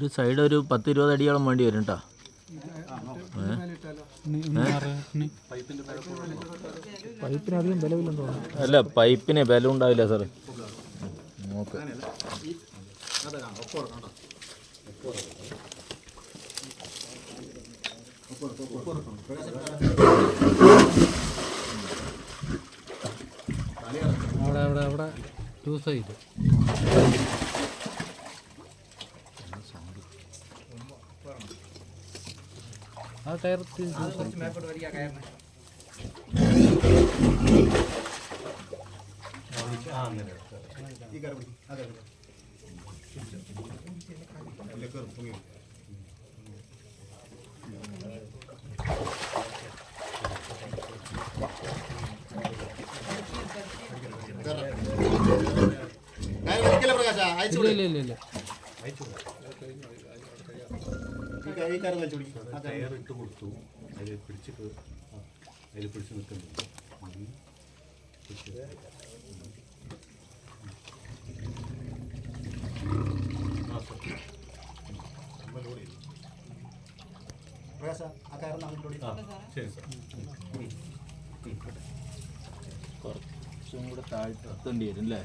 ഒരു സൈഡ് ഒരു 10-20 അടിയോളം വേണ്ടി വരും കേട്ടോ. പൈപ്പിന് അധികം ബലമില്ലെന്ന് തോന്നുന്നു. അല്ല, പൈപ്പിന് ബലം ഉണ്ടാവില്ല സാറ്. നോക്ക്, അവിടെ അവിടെ അവിടെ ടു സൈഡ് ആ ടയർ ഇല്ല ഇല്ല ഇല്ല ഇട്ട് കൊടുത്തു. അതിൽ പിടിച്ച് നിൽക്കുന്നുണ്ട്. ശരി സാർ. കുറച്ചും കൂടെ താഴ്ത്തേണ്ടി വരും അല്ലേ?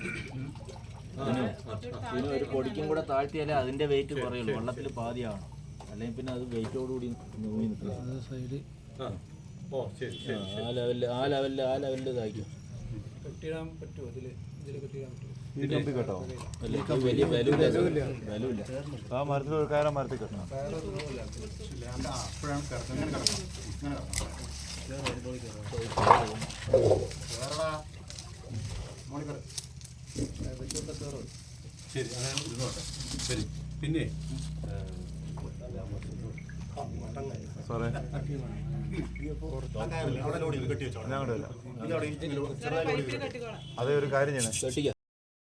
ഇതിന് ഒരു പൊടിക്കും കൂടെ താഴ്ത്തിയാലേ അതിൻ്റെ വെയിറ്റ് കുറയുള്ളൂ. വെള്ളത്തിൽ പാതിയാവണം, അല്ലെങ്കിൽ പിന്നെ അത് വെയിറ്റോടുകൂടി നീങ്ങി നിൽക്കണം. സൈഡ് ആ ലെവലിൽ ഇതാക്കും. കെട്ടിയിടാൻ പറ്റുമോ? ഇതിൽ കെട്ടിയിടാൻ പറ്റുമോ? വലിയ ബലൂല്ല. ആ മരത്തിൽ ഒരു കയറാൻ മരത്തിൽ കെട്ടണം. ശരി, അങ്ങനെ ഇരുന്നോട്ടെ. ശരി, പിന്നെ സാറേ അതേ ഒരു കാര്യം ചെയ്യണേ. കെട്ടിക്ക.